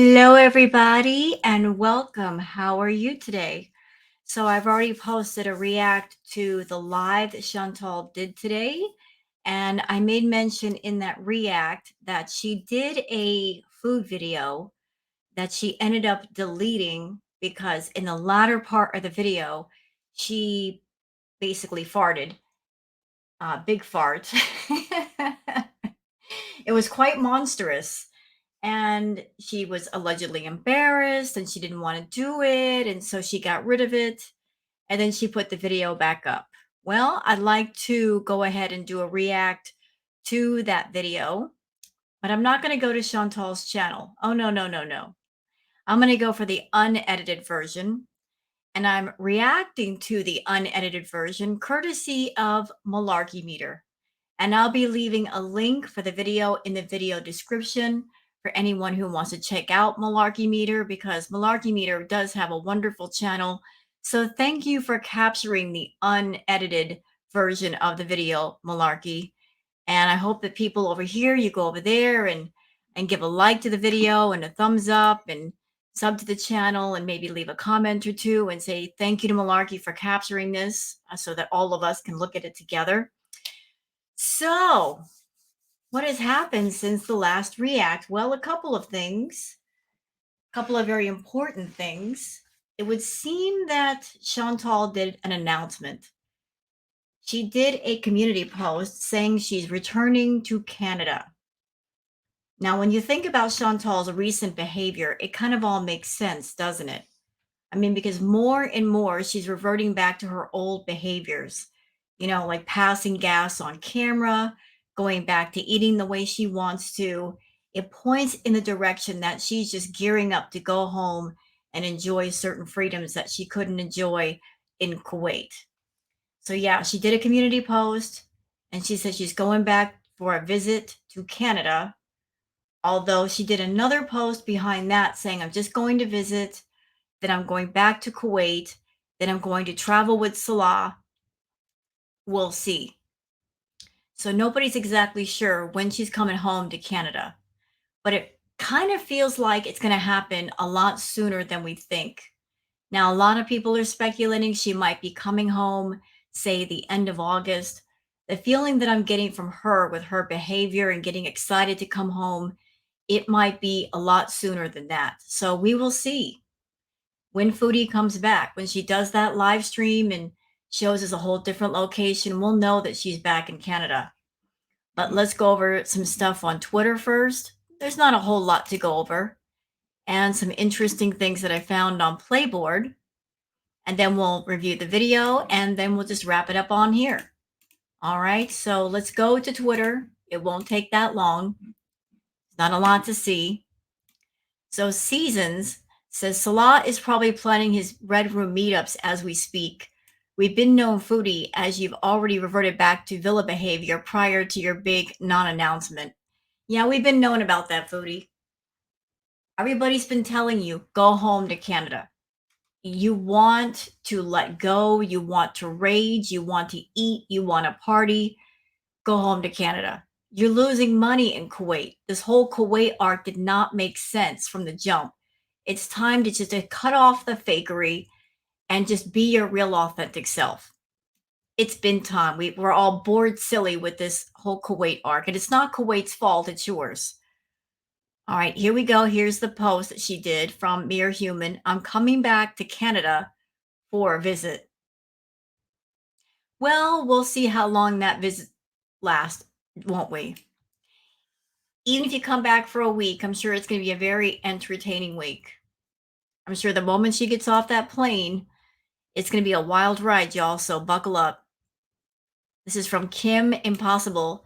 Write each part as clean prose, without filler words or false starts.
Hello, everybody, and welcome. How are you today? So, I've already posted a react to the live that Chantal did today. And I made mention in that react that she did a food video that she ended up deleting because in the latter part of the video, she basically farted, big fart. It was quite monstrous. And she was allegedly embarrassed and she didn't want to do it. And so she got rid of it. And then she put the video back up. Well, I'd like to go ahead and do a react to that video, but I'm not going to go to Chantal's channel. Oh, no, no, no, no. I'm going to go for the unedited version. And I'm reacting to the unedited version courtesy of Malarkey Meter. And I'll be leaving a link for the video in the video description for anyone who wants to check out Malarkey Meter, because Malarkey Meter does have a wonderful channel. So thank you for capturing the unedited version of the video, Malarkey. And I hope that people over here, you go over there and give a like to the video and a thumbs up and sub to the channel and maybe leave a comment or two and say thank you to Malarkey for capturing this so that all of us can look at it together. So, what has happened since the last react? Well, a couple of things, a couple of very important things. It would seem that Chantal did an announcement. She did a community post saying she's returning to Canada. Now, when you think about Chantal's recent behavior, it kind of all makes sense, doesn't it? I mean, because more and more she's reverting back to her old behaviors, like passing gas on camera, going back to eating the way she wants to. It points in the direction that she's just gearing up to go home and enjoy certain freedoms that she couldn't enjoy in Kuwait. So, yeah, she did a community post and she said she's going back for a visit to Canada. Although she did another post behind that saying, I'm just going to visit, then I'm going back to Kuwait, then I'm going to travel with Salah. We'll see. So nobody's exactly sure when she's coming home to Canada, but it kind of feels like it's going to happen a lot sooner than we think. Now, a lot of people are speculating she might be coming home, say the end of August. The feeling that I'm getting from her with her behavior and getting excited to come home, it might be a lot sooner than that. So we will see. When Foodie comes back, when she does that live stream and shows us a whole different location, we'll know that she's back in Canada. But let's go over some stuff on Twitter first. There's not a whole lot to go over, and some interesting things that I found on Playboard. And then we'll review the video, and then we'll just wrap it up on here. All right, so let's go to Twitter. It won't take that long. It's not a lot to see. So Seasons says Salah is probably planning his Red Room meetups as we speak. We've been known Foodie as you've already reverted back to villa behavior prior to your big non-announcement. Yeah, we've been known about that, Foodie. Everybody's been telling you, go home to Canada. You want to let go, you want to rage, you want to eat, you want to party, go home to Canada. You're losing money in Kuwait. This whole Kuwait arc did not make sense from the jump. It's time to just to cut off the fakery and just be your real authentic self. It's been time. We're all bored silly with this whole Kuwait arc, and it's not Kuwait's fault, it's yours. All right, here we go. Here's the post that she did from Mere Human. I'm coming back to Canada for a visit. Well, we'll see how long that visit lasts, won't we? Even if you come back for a week, I'm sure it's going to be a very entertaining week. I'm sure the moment she gets off that plane, it's going to be a wild ride, y'all, so buckle up. This is from Kim Impossible.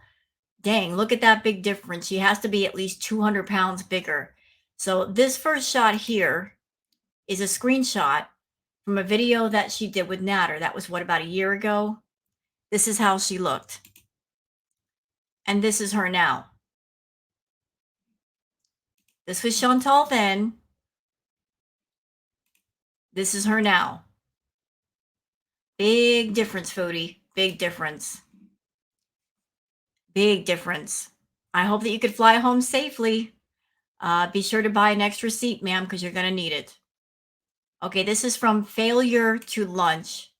Dang, look at that big difference. She has to be at least 200 pounds bigger. So this first shot here is a screenshot from a video that she did with Natter. That was, what, about a year ago? This is how she looked. And this is her now. This was Chantal then. This is her now. Big difference, Foodie. Big difference. Big difference. I hope that you could fly home safely. Be sure to buy an extra seat, ma'am, because you're going to need it. Okay, this is from Failure to Lunch.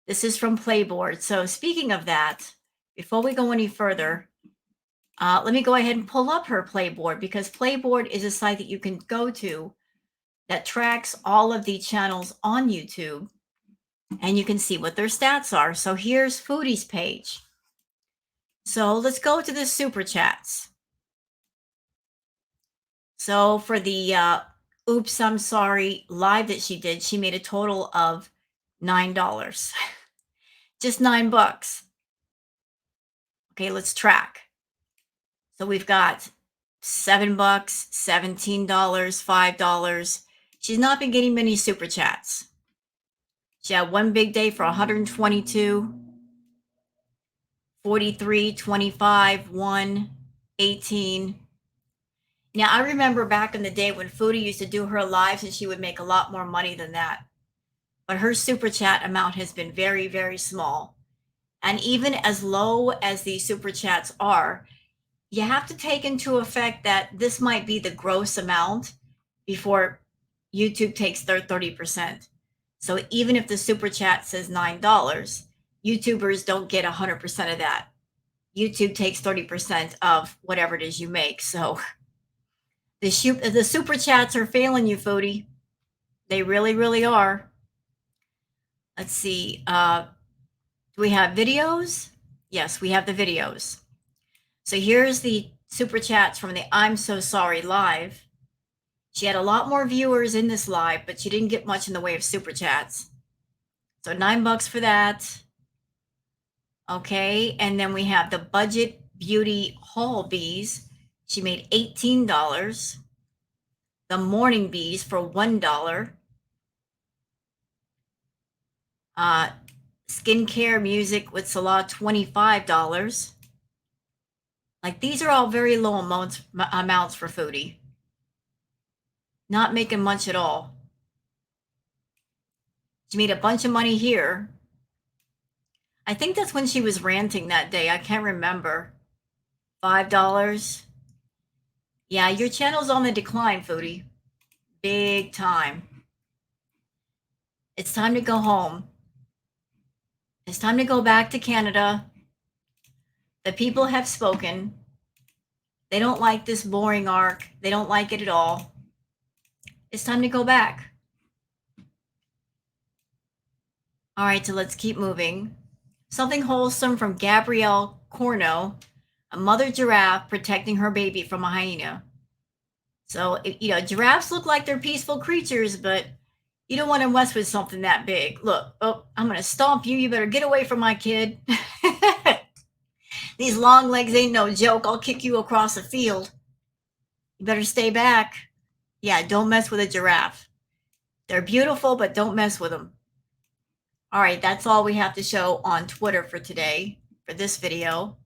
This is from Playboard. So speaking of that, before we go any further, let me go ahead and pull up her Playboard, because Playboard is a site that you can go to that tracks all of the channels on YouTube, and you can see what their stats are. So here's Foodie's page. So let's go to the super chats. So for the Oops, I'm Sorry live that she did, she made a total of $9. Just $9. Okay, let's track. So we've got $7, $17, $5. She's not been getting many super chats. She had one big day for 122, 43, 25, 1, 18. Now, I remember back in the day when Foodie used to do her lives and she would make a lot more money than that. But her super chat amount has been very, very small. And even as low as these super chats are, you have to take into effect that this might be the gross amount before YouTube takes their 30%. So even if the super chat says $9, YouTubers don't get 100% of that. YouTube takes 30% of whatever it is you make. So the super chats are failing you, Foodie. They really, really are. Let's see. Do we have videos? Yes, we have the videos. So here's the super chats from the I'm So Sorry live. She had a lot more viewers in this live, but she didn't get much in the way of super chats. So $9 for that. Okay, and then we have the Budget Beauty Haul Bees. She made $18. The Morning Bees for $1. Skincare Music with Salah, $25. Like, these are all very low amounts for Foodie. Not making much at all. She made a bunch of money here. I think that's when she was ranting that day. I can't remember. $5. Yeah, your channel's on the decline, Foodie. Big time. It's time to go home. It's time to go back to Canada. The people have spoken. They don't like this boring arc. They don't like it at all. It's time to go back. All right, so let's keep moving. Something wholesome from Gabrielle Corno, a mother giraffe protecting her baby from a hyena. So, giraffes look like they're peaceful creatures, but you don't want to mess with something that big. Look, oh, I'm going to stomp you. You better get away from my kid. These long legs ain't no joke. I'll kick you across the field. You better stay back. Yeah, don't mess with a giraffe. They're beautiful, but don't mess with them. All right, that's all we have to show on Twitter for today, for this video.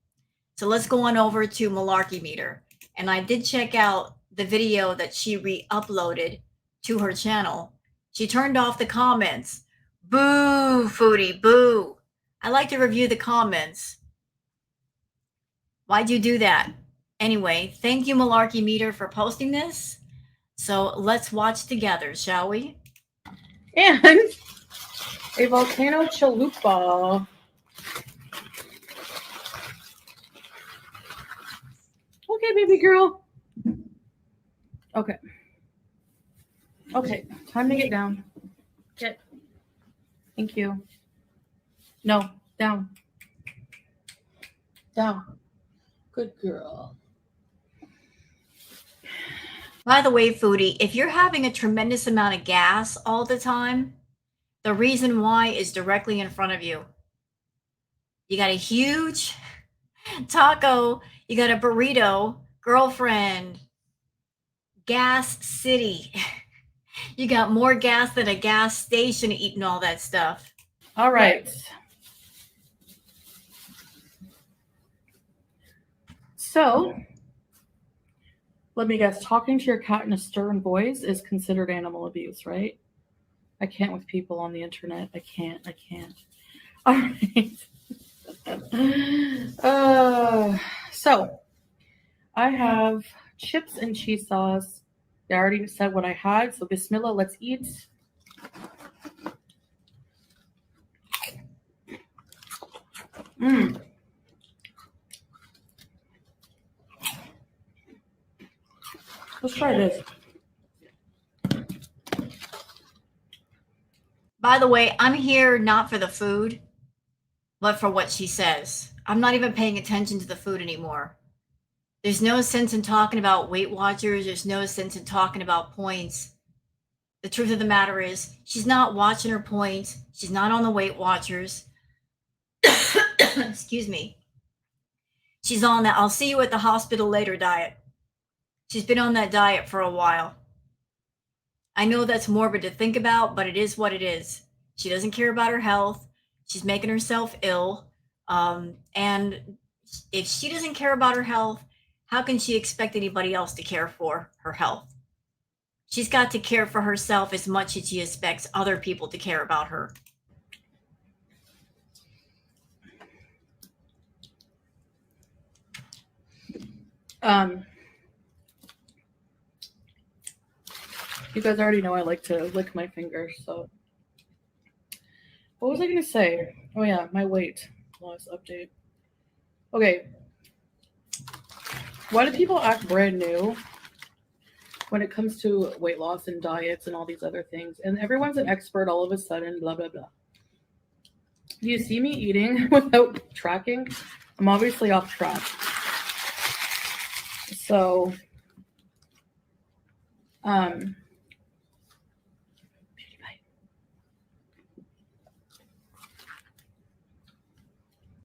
So let's go on over to Malarkey Meter. And I did check out the video that she re-uploaded to her channel. She turned off the comments. Boo, Foodie, boo. I like to review the comments. Why'd you do that? Anyway, thank you, Malarkey Meter, for posting this. So let's watch together, shall we? And a volcano chalupa. Okay, baby girl. Okay. Okay, time to get down. Get. Thank you. No, down. Down. Good girl. By the way, Foodie, if you're having a tremendous amount of gas all the time, the reason why is directly in front of you. You got a huge taco, you got a burrito, girlfriend, gas city. You got more gas than a gas station eating all that stuff. All right. So, let me guess, talking to your cat in a stern voice is considered animal abuse, right? I can't with people on the internet. I can't. All right. So, I have chips and cheese sauce. I already said what I had, so bismillah, let's eat. Mmm. Let's try this. By the way, I'm here not for the food, but for what she says. I'm not even paying attention to the food anymore. There's no sense in talking about Weight Watchers. There's no sense in talking about points. The truth of the matter is, she's not watching her points. She's not on the Weight Watchers. Excuse me. She's on that I'll see you at the hospital later diet. She's been on that diet for a while. I know that's morbid to think about, but it is what it is. She doesn't care about her health. She's making herself ill. And if she doesn't care about her health, how can she expect anybody else to care for her health? She's got to care for herself as much as she expects other people to care about her. You guys already know I like to lick my fingers, so. What was I going to say? Oh, yeah, my weight loss update. Okay. Why do people act brand new when it comes to weight loss and diets and all these other things? And everyone's an expert all of a sudden, blah, blah, blah. Do you see me eating without tracking? I'm obviously off track. So,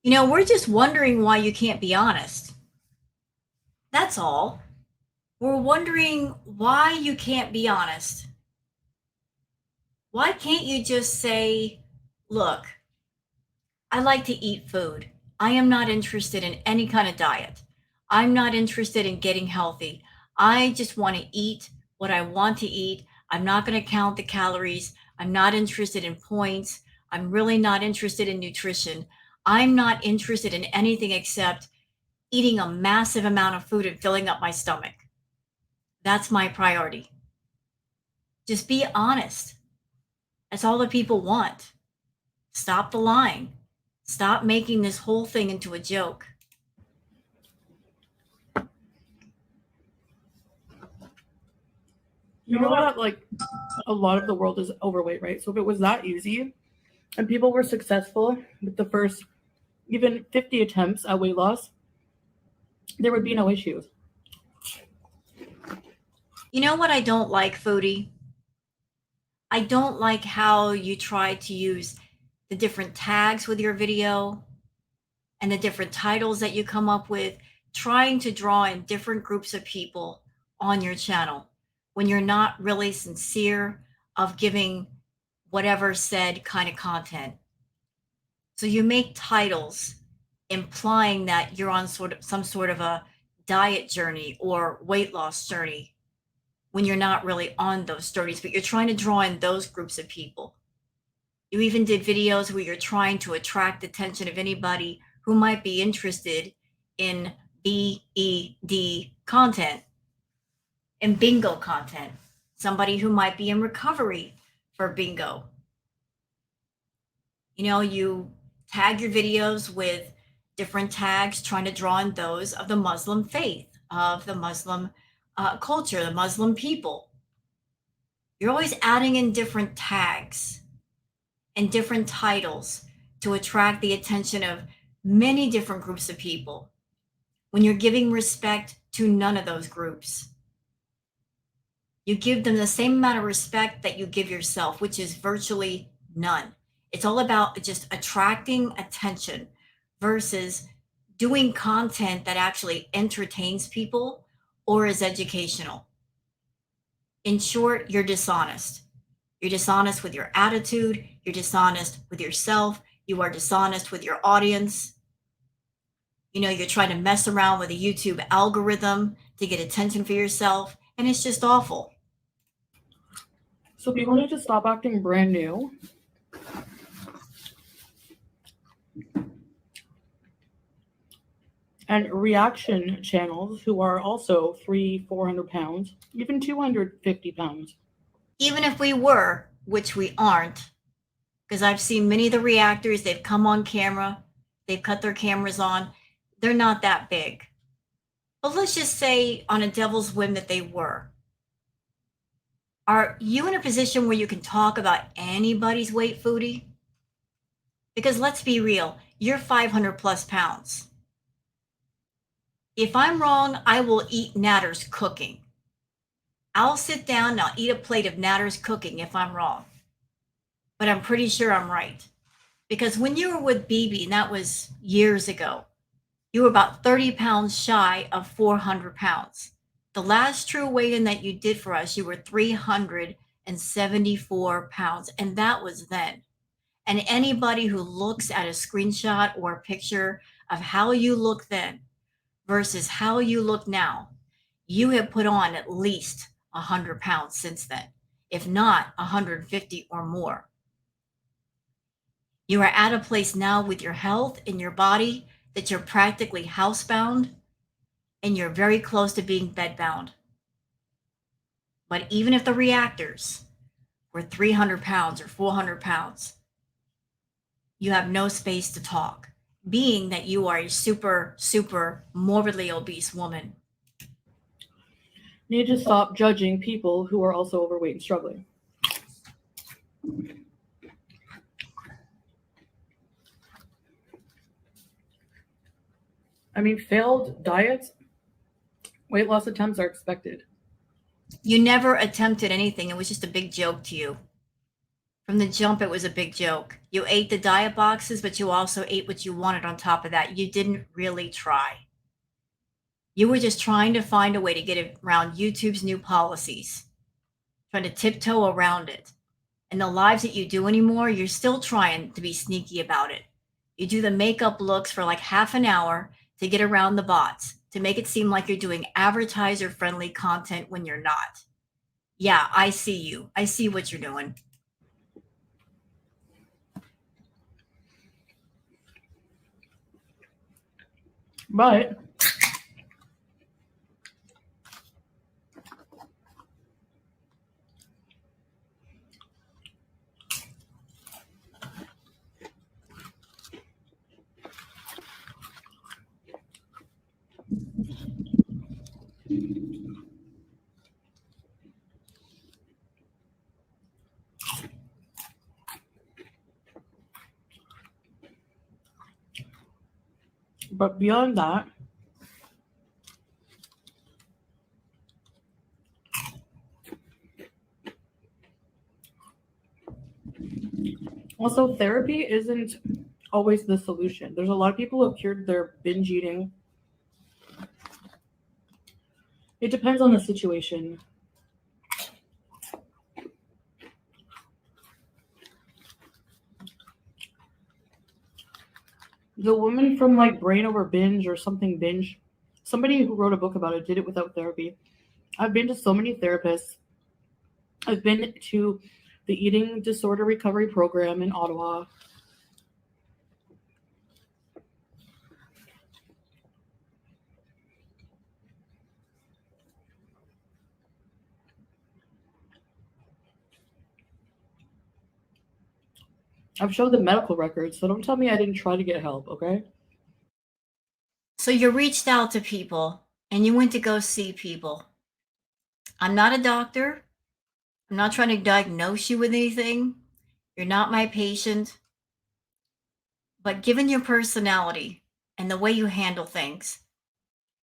You know, we're just wondering why you can't be honest. That's all. We're wondering why you can't be honest. Why can't you just say, look, I like to eat food. I am not interested in any kind of diet. I'm not interested in getting healthy. I just want to eat what I want to eat. I'm not going to count the calories. I'm not interested in points. I'm really not interested in nutrition. I'm not interested in anything except eating a massive amount of food and filling up my stomach. That's my priority. Just be honest. That's all the people want. Stop the lying. Stop making this whole thing into a joke. You know that, like, a lot of the world is overweight, right? So if it was that easy and people were successful with the first even 50 attempts at weight loss, there would be no issues. You know what I don't like, Foodie? I don't like how you try to use the different tags with your video and the different titles that you come up with, trying to draw in different groups of people on your channel when you're not really sincere of giving whatever said kind of content. So you make titles implying that you're on some sort of a diet journey or weight loss journey when you're not really on those journeys, but you're trying to draw in those groups of people. You even did videos where you're trying to attract the attention of anybody who might be interested in BED content and bingo content, somebody who might be in recovery for bingo. You know, you tag your videos with different tags, trying to draw in those of the Muslim faith, of the Muslim culture, the Muslim people. You're always adding in different tags and different titles to attract the attention of many different groups of people when you're giving respect to none of those groups. You give them the same amount of respect that you give yourself, which is virtually none. It's all about just attracting attention versus doing content that actually entertains people or is educational. In short, you're dishonest. You're dishonest with your attitude. You're dishonest with yourself. You are dishonest with your audience. You know, you're trying to mess around with a YouTube algorithm to get attention for yourself, and it's just awful. So people need to stop acting brand new. and reaction channels who are also 300-400 pounds, even 250 pounds. Even if we were, which we aren't, because I've seen many of the reactors, they've come on camera, they've cut their cameras on, they're not that big. But let's just say on a devil's whim that they were. Are you in a position where you can talk about anybody's weight, Foodie? Because let's be real, you're 500 plus pounds. If I'm wrong, I will eat Natter's cooking. I'll sit down and I'll eat a plate of Natter's cooking if I'm wrong. But I'm pretty sure I'm right. Because when you were with BB, and that was years ago, you were about 30 pounds shy of 400 pounds. The last true weigh in that you did for us, you were 374 pounds, and that was then. And anybody who looks at a screenshot or a picture of how you look then versus how you look now, you have put on at least 100 pounds since then, if not 150 or more. You are at a place now with your health and your body that you're practically housebound and you're very close to being bedbound. But even if the reactors were 300 pounds or 400 pounds, you have no space to talk, being that you are a super morbidly obese woman. Need to stop judging people who are also overweight and struggling. I mean, failed diets, weight loss attempts are expected. You never attempted anything. It was just a big joke to you. From the jump, it was a big joke. You ate the diet boxes, but you also ate what you wanted on top of that. You didn't really try. You were just trying to find a way to get around YouTube's new policies, trying to tiptoe around it. And the lives that you do anymore, you're still trying to be sneaky about it. You do the makeup looks for like half an hour to get around the bots, to make it seem like you're doing advertiser friendly content when you're not. Yeah, I see you. I see what you're doing. But beyond that, also therapy isn't always the solution. There's a lot of people who have cured their binge eating. It depends on the situation. The woman from like Brain Over Binge or something binge, somebody who wrote a book about it did it without therapy. I've been to so many therapists. I've been to the eating disorder recovery program in Ottawa. I've showed the medical records, so don't tell me I didn't try to get help, okay? So you reached out to people and you went to go see people. I'm not a doctor. I'm not trying to diagnose you with anything. You're not my patient. But given your personality and the way you handle things,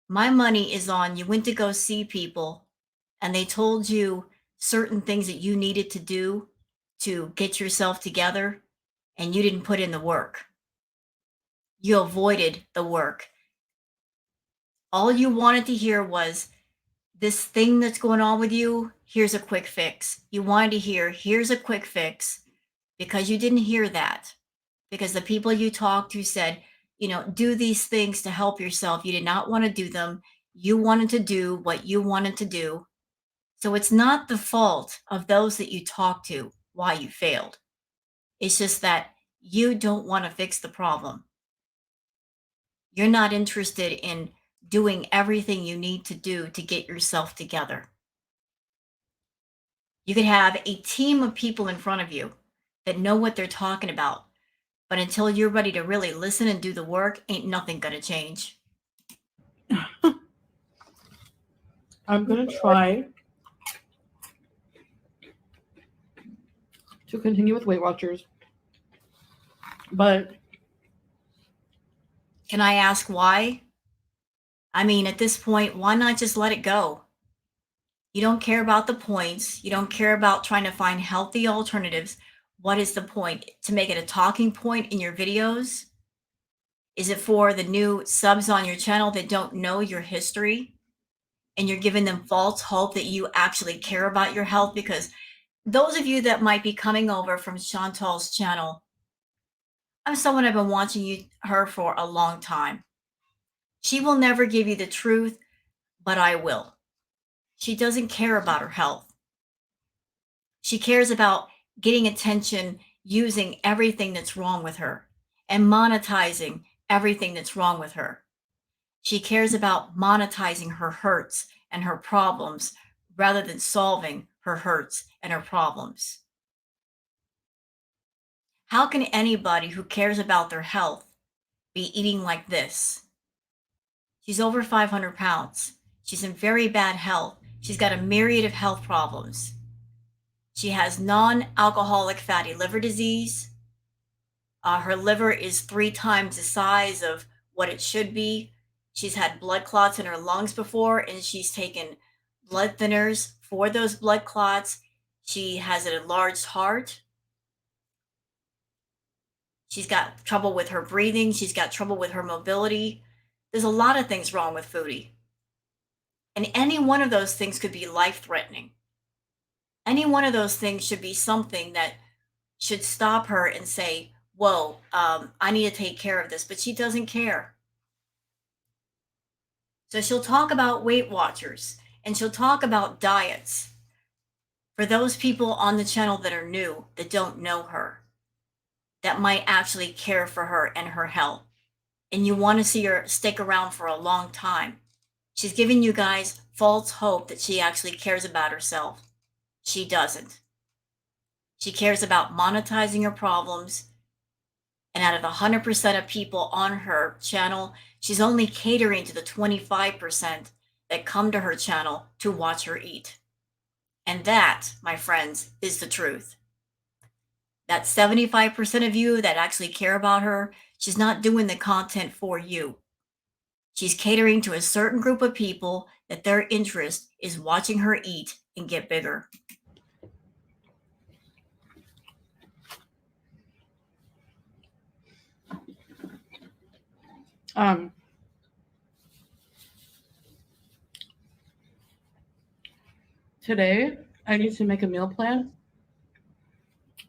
my money is on you went to go see people and they told you certain things that you needed to do to get yourself together and you didn't put in the work. You avoided the work. All you wanted to hear was this thing that's going on with you, here's a quick fix. You wanted to hear, here's a quick fix, because you didn't hear that. Because the people you talked to said, do these things to help yourself. You did not want to do them. You wanted to do what you wanted to do. So it's not the fault of those that you talked to why you failed. It's just that you don't want to fix the problem. You're not interested in doing everything you need to do to get yourself together. You could have a team of people in front of you that know what they're talking about, but until you're ready to really listen and do the work, ain't nothing going to change. I'm going to try to continue with Weight Watchers, but can I ask why? I mean, at this point, why not just let it go? You don't care about the points. You don't care about trying to find healthy alternatives. What is the point? To make it a talking point in your videos? Is it for the new subs on your channel that don't know your history? And you're giving them false hope that you actually care about your health? Because those of you that might be coming over from Chantal's channel, I'm someone I've been watching her for a long time. She will never give you the truth, but I will. She doesn't care about her health. She cares about getting attention using everything that's wrong with her and monetizing everything that's wrong with her. She cares about monetizing her hurts and her problems rather than solving her hurts and her problems. How can anybody who cares about their health be eating like this? She's over 500 pounds. She's in very bad health. She's got a myriad of health problems. She has non-alcoholic fatty liver disease. Her liver is 3 times the size of what it should be. She's had blood clots in her lungs before, and she's taken blood thinners for those blood clots. She has an enlarged heart. She's got trouble with her breathing. She's got trouble with her mobility. There's a lot of things wrong with Foodie. And any one of those things could be life-threatening. Any one of those things should be something that should stop her and say, whoa, I need to take care of this. But she doesn't care. So she'll talk about Weight Watchers and she'll talk about diets for those people on the channel that are new, that don't know her, that might actually care for her and her health. And you want to see her stick around for a long time. She's giving you guys false hope that she actually cares about herself. She doesn't. She cares about monetizing her problems. And out of 100% of people on her channel, she's only catering to the 25% that come to her channel to watch her eat. And that, my friends, is the truth. That 75% of you that actually care about her, she's not doing the content for you. She's catering to a certain group of people that their interest is watching her eat and get bigger. Today I need to make a meal plan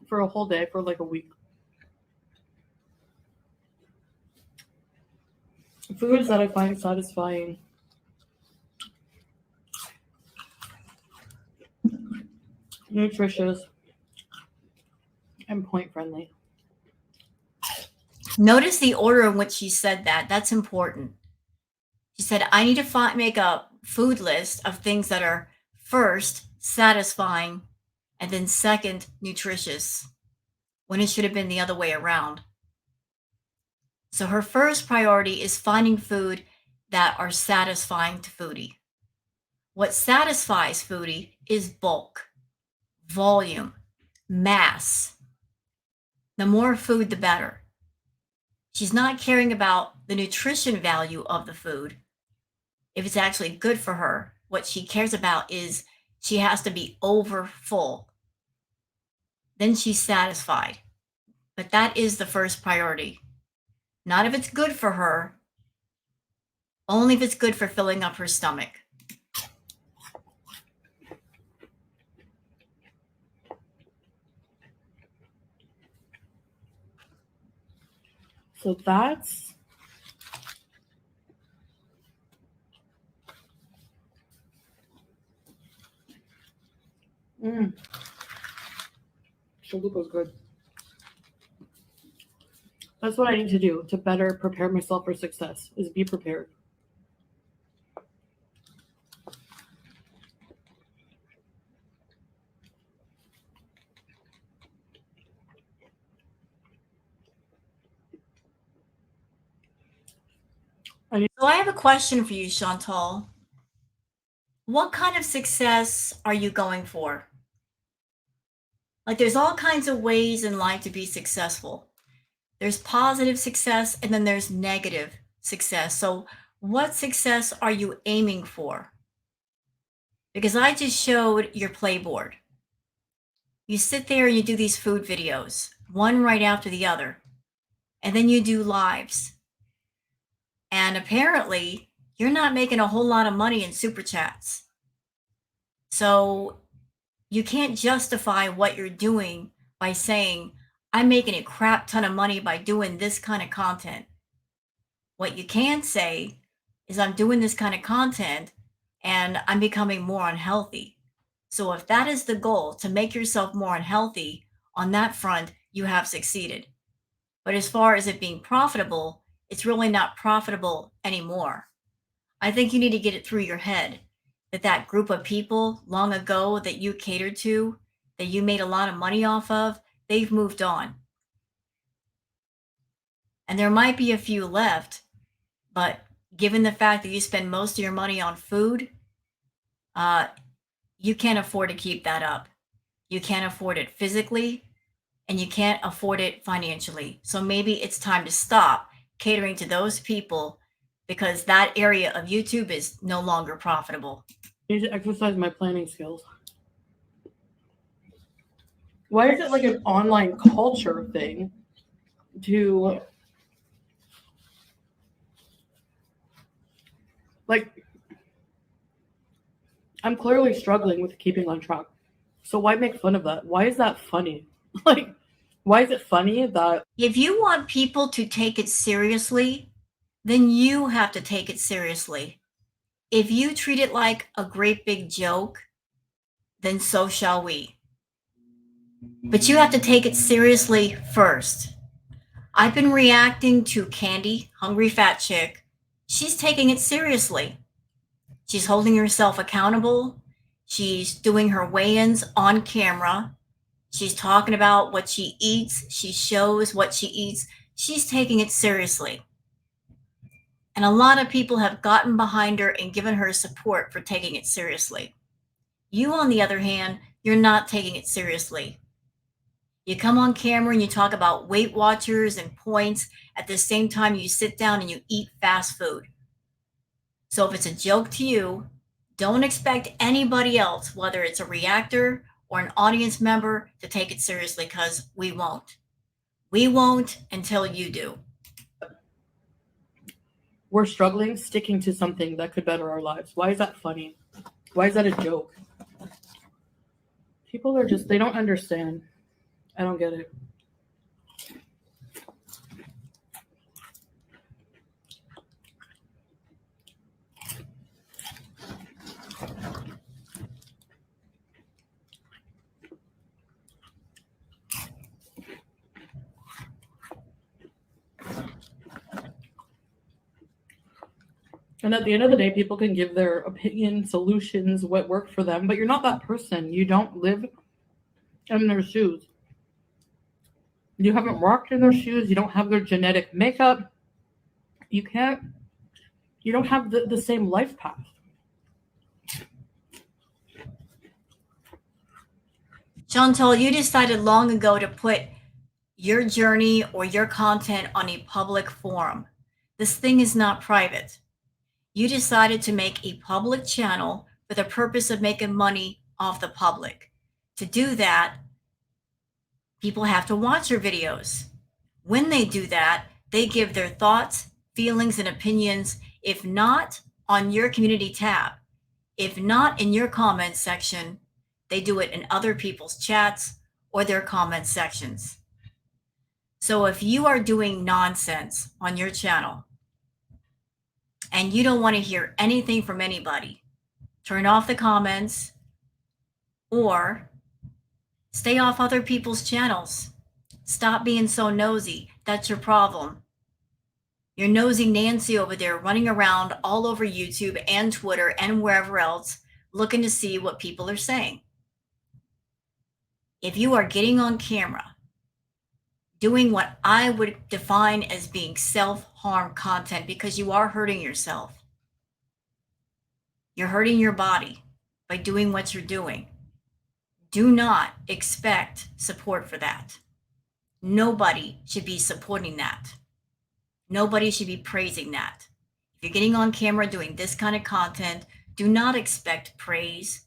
for a whole day for like a week. Foods that I find satisfying, nutritious, and point friendly. Notice the order in which she said that. That's important. She said, I need to make a food list of things that are first satisfying and then second nutritious, when it should have been the other way around. So her first priority is finding food that are satisfying to Foodie. What satisfies Foodie is bulk, volume, mass. The more food, the better. She's not caring about the nutrition value of the food. If it's actually good for her, what she cares about is she has to be over full. Then she's satisfied. But that is the first priority. Not if it's good for her, only if it's good for filling up her stomach. So that's chalupa's good. That's what I need to do to better prepare myself for success, is be prepared. So I have a question for you, Chantal. What kind of success are you going for? Like, there's all kinds of ways in life to be successful. There's positive success and then there's negative success. So, what success are you aiming for? Because I just showed your playboard. You sit there and you do these food videos, one right after the other, and then you do lives. And apparently, you're not making a whole lot of money in super chats. So, you can't justify what you're doing by saying, I'm making a crap ton of money by doing this kind of content. What you can say is, I'm doing this kind of content and I'm becoming more unhealthy. So, if that is the goal, to make yourself more unhealthy, on that front, you have succeeded. But as far as it being profitable, it's really not profitable anymore. I think you need to get it through your head that that group of people long ago that you catered to, that you made a lot of money off of, they've moved on. And there might be a few left, but given the fact that you spend most of your money on food, uh, you can't afford to keep that up. You can't afford it physically and you can't afford it financially. So maybe it's time to stop catering to those people because that area of YouTube is no longer profitable. I need to exercise my planning skills. Why is it like an online culture thing to, like, I'm clearly struggling with keeping on track. So why make fun of that? Why is that funny? Like, why is it funny that If you want people to take it seriously, then you have to take it seriously. If you treat it like a great big joke, then so shall we. But you have to take it seriously first. I've been reacting to Candy, Hungry Fat Chick. She's taking it seriously. She's holding herself accountable. She's doing her weigh ins on camera. She's talking about what she eats. She shows what she eats. She's taking it seriously. And a lot of people have gotten behind her and given her support for taking it seriously. You, on the other hand, you're not taking it seriously. You come on camera and you talk about Weight Watchers and points. At the same time, you sit down and you eat fast food. So if it's a joke to you, don't expect anybody else, whether it's a reactor or an audience member, to take it seriously, because we won't. We won't until you do. we're struggling sticking to something that could better our lives? Why is that funny? Why is that a joke? People are just, they don't understand. I don't get it. And at the end of the day, people can give their opinion, solutions, what worked for them, but you're not that person. You don't live in their shoes. You haven't walked in their shoes. You don't have their genetic makeup. You don't have the same life path. Chantal, you decided long ago to put your journey or your content on a public forum. This thing is not private. You decided to make a public channel for the purpose of making money off the public. To do that, people have to watch your videos. When they do that, they give their thoughts, feelings, and opinions, if not on your community tab, if not in your comment section, they do it in other people's chats or their comment sections. So if you are doing nonsense on your channel and you don't want to hear anything from anybody, turn off the comments or stay off other people's channels. Stop being so nosy. that's your problem. You're nosy Nancy over there running around all over YouTube and Twitter and wherever else looking to see what people are saying. If you are getting on camera, doing what I would define as being self-harm content, because you are hurting yourself. You're hurting your body by doing what you're doing. Do not expect support for that. Nobody should be supporting that. Nobody should be praising that. If you're getting on camera doing this kind of content, do not expect praise.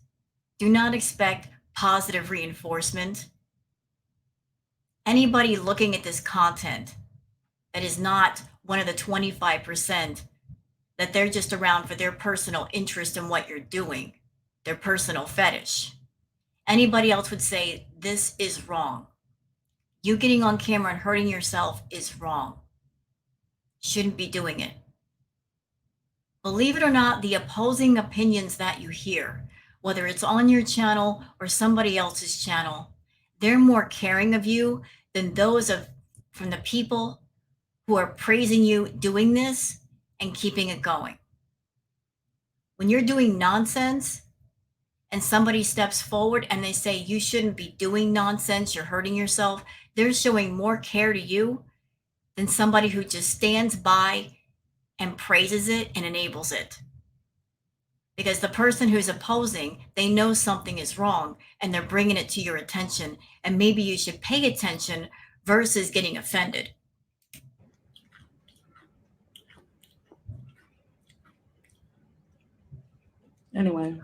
Do not expect positive reinforcement. Anybody looking at this content that is not one of the 25% that they're just around for their personal interest in what you're doing, their personal fetish. Anybody else would say, this is wrong. You getting on camera and hurting yourself is wrong. Shouldn't be doing it. Believe it or not, the opposing opinions that you hear, whether it's on your channel or somebody else's channel, they're more caring of you than those from the people who are praising you doing this and keeping it going. When you're doing nonsense and somebody steps forward and they say you shouldn't be doing nonsense, you're hurting yourself, they're showing more care to you than somebody who just stands by and praises it and enables it. Because the person who's opposing, they know something is wrong and they're bringing it to your attention, and maybe you should pay attention versus getting offended. Anyway.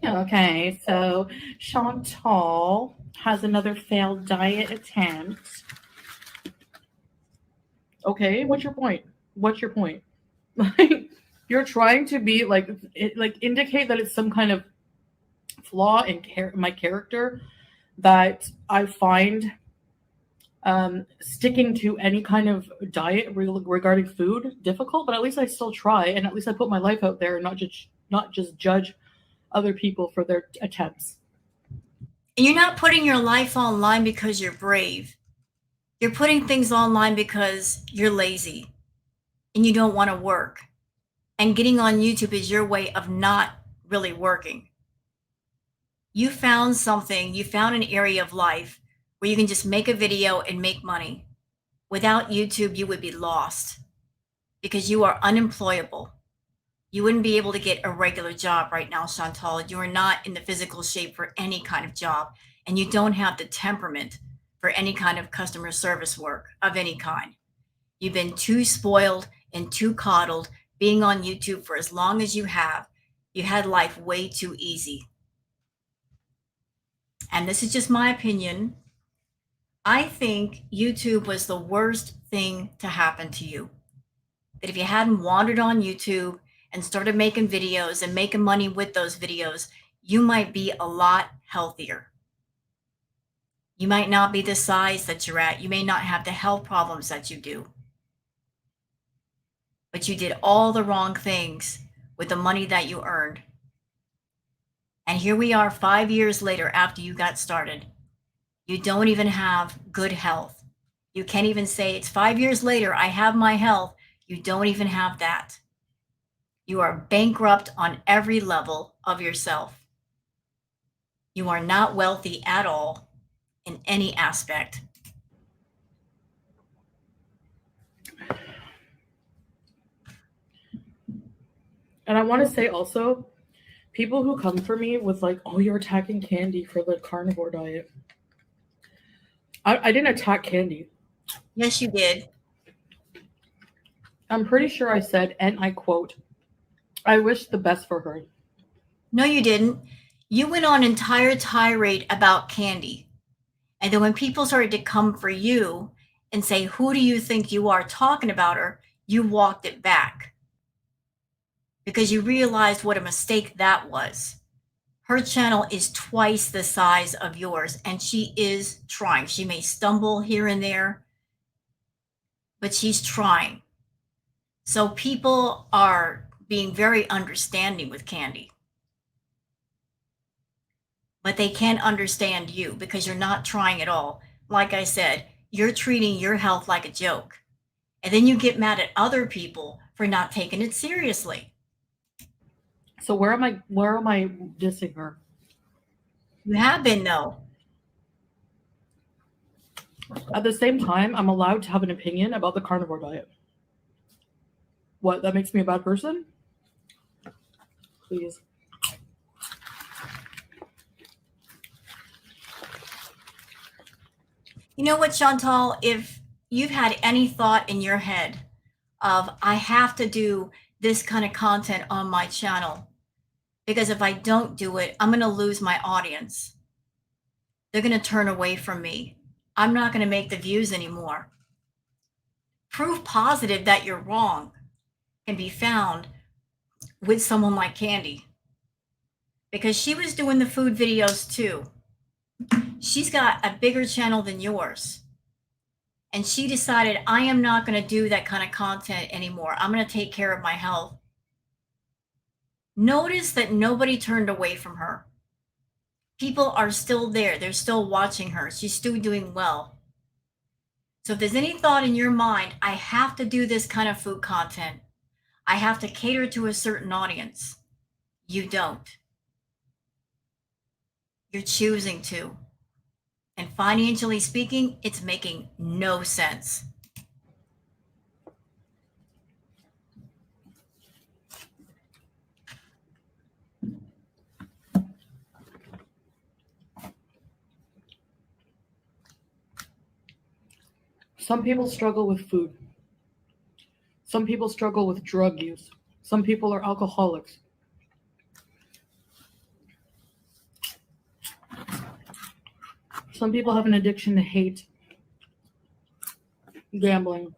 Okay, so Chantal has another failed diet attempt. Okay, what's your point? What's your point? Like, you're trying to be like indicate that it's some kind of flaw in my character that I find sticking to any kind of diet regarding food difficult, but at least I still try, and at least I put my life out there and not just judge other people for their attempts. And you're not putting your life online because you're brave. You're putting things online because you're lazy and you don't want to work. And getting on YouTube is your way of not really working. You found something, you found an area of life where you can just make a video and make money. Without YouTube, you would be lost because you are unemployable. You wouldn't be able to get a regular job right now, Chantal. You are not in the physical shape for any kind of job, and you don't have the temperament for any kind of customer service work of any kind. You've been too spoiled and too coddled being on YouTube for as long as you have. You had life way too easy. And this is just my opinion. I think YouTube was the worst thing to happen to you. That if you hadn't wandered on YouTube and started making videos and making money with those videos, you might be a lot healthier. You might not be the size that you're at. You may not have the health problems that you do. But you did all the wrong things with the money that you earned. And here we are 5 years later after you got started. You don't even have good health. You can't even say it's 5 years later, I have my health. You don't even have that. You are bankrupt on every level of yourself. You are not wealthy at all in any aspect. And I want to say also, people who come for me with like, oh, you're attacking candy for the carnivore diet. I didn't attack candy. Yes, you did. I'm pretty sure I said, and I quote, I wish the best for her. No, you didn't. You went on an entire tirade about candy. And then when people started to come for you and say, who do you think you are talking about her? You walked it back because you realized what a mistake that was. Her channel is twice the size of yours, and she is trying. She may stumble here and there, but she's trying. So people are being very understanding with Candy, but they can't understand you because you're not trying at all. Like I said, you're treating your health like a joke. And then you get mad at other people for not taking it seriously. So where am I dissing her? You have been, though. At the same time, I'm allowed to have an opinion about the carnivore diet. What, that makes me a bad person? Please. You know what, Chantal? If you've had any thought in your head of, I have to do this kind of content on my channel, because if I don't do it, I'm going to lose my audience. They're going to turn away from me. I'm not going to make the views anymore. Proof positive that you're wrong can be found with someone like Candy, because she was doing the food videos too. She's got a bigger channel than yours. And she decided, I am not going to do that kind of content anymore. I'm going to take care of my health. Notice that nobody turned away from her. People are still there. They're still watching her. She's still doing well. So if there's any thought in your mind, I have to do this kind of food content, I have to cater to a certain audience, you don't. You're choosing to. And financially speaking, it's making no sense. Some people struggle with food. Some people struggle with drug use. Some people are alcoholics. Some people have an addiction to hate, gambling.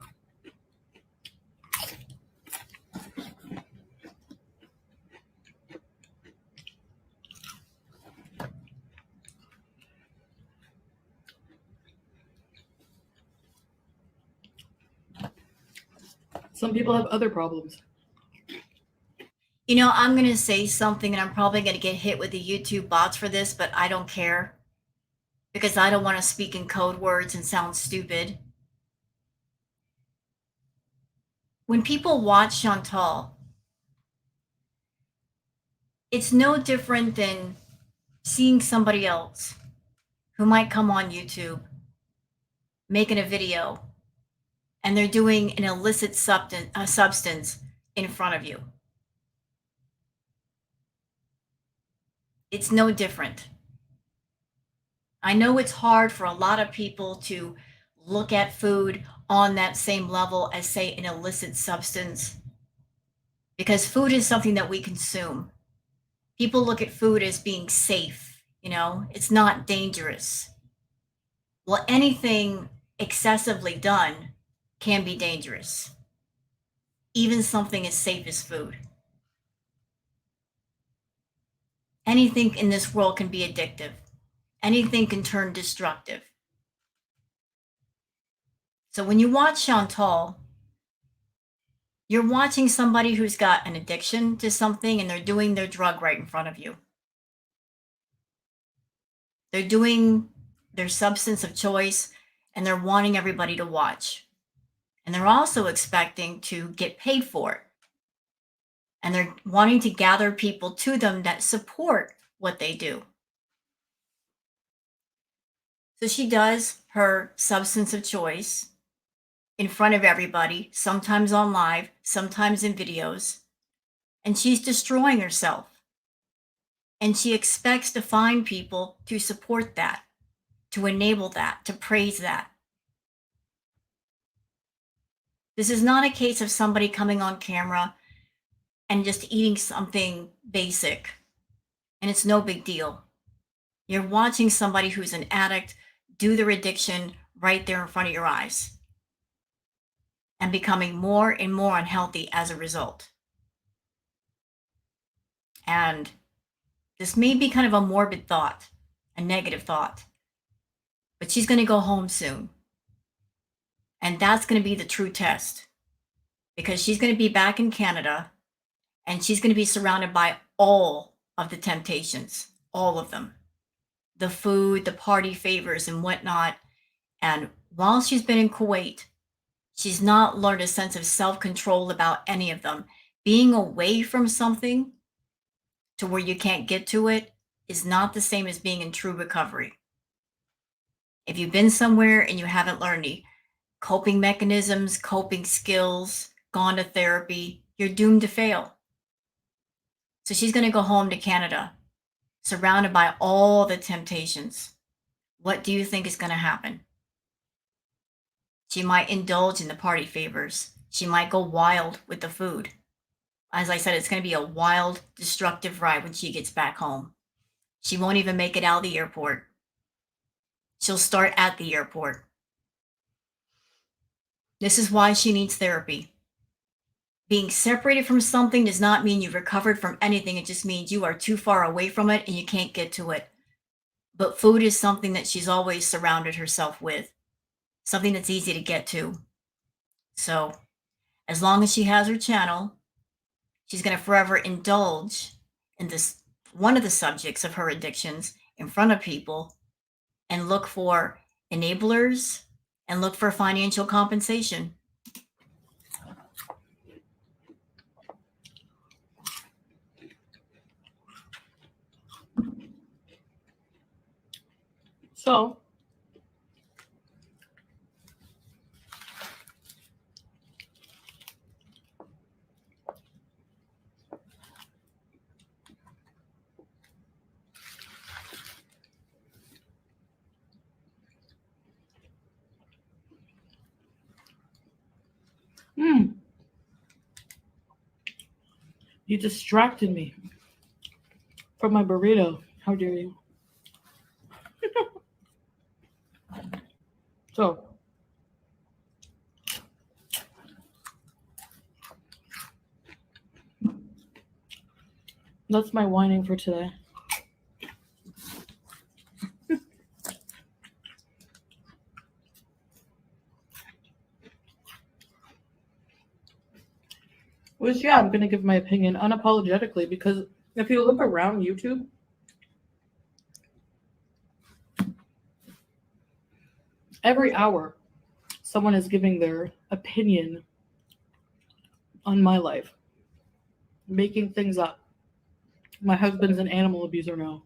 Some people have other problems. You know, I'm going to say something and I'm probably going to get hit with the YouTube bots for this, but I don't care because I don't want to speak in code words and sound stupid. When people watch Chantal, it's no different than seeing somebody else who might come on YouTube making a video and they're doing an illicit substance in front of you. It's no different. I know it's hard for a lot of people to look at food on that same level as, say, an illicit substance, because food is something that we consume. People look at food as being safe, you know, it's not dangerous. Well, anything excessively done can be dangerous, even something as safe as food. Anything in this world can be addictive. Anything can turn destructive. So when you watch Chantal, you're watching somebody who's got an addiction to something and they're doing their drug right in front of you. They're doing their substance of choice and they're wanting everybody to watch. And they're also expecting to get paid for it. And they're wanting to gather people to them that support what they do. So she does her substance of choice in front of everybody, sometimes on live, sometimes in videos, and she's destroying herself. And she expects to find people to support that, to enable that, to praise that. This is not a case of somebody coming on camera and just eating something basic, and it's no big deal. You're watching somebody who's an addict do their addiction right there in front of your eyes and becoming more and more unhealthy as a result. And This may be kind of a morbid thought, a negative thought, but she's going to go home soon. And that's going to be the true test, because she's going to be back in Canada and she's going to be surrounded by all of the temptations, all of them, the food, the party favors and whatnot. And while she's been in Kuwait, she's not learned a sense of self-control about any of them. Being away from something to where you can't get to it is not the same as being in true recovery. If you've been somewhere and you haven't learned any coping mechanisms, coping skills, gone to therapy, you're doomed to fail. So she's going to go home to Canada, surrounded by all the temptations. What do you think is going to happen? She might indulge in the party favors. She might go wild with the food. As I said, it's going to be a wild, destructive ride when she gets back home. She won't even make it out of the airport. She'll start at the airport. This is why she needs therapy. Being separated from something does not mean you've recovered from anything. It just means you are too far away from it and you can't get to it. But food is something that she's always surrounded herself with, something that's easy to get to. So as long as she has her channel, she's going to forever indulge in this, one of the subjects of her addictions, in front of people, and look for enablers and look for financial compensation. So, you distracted me from my burrito. How dare you? So, that's my whining for today. Which, yeah, I'm going to give my opinion unapologetically, because if you look around YouTube, every hour someone is giving their opinion on my life, making things up. My husband's an animal abuser now,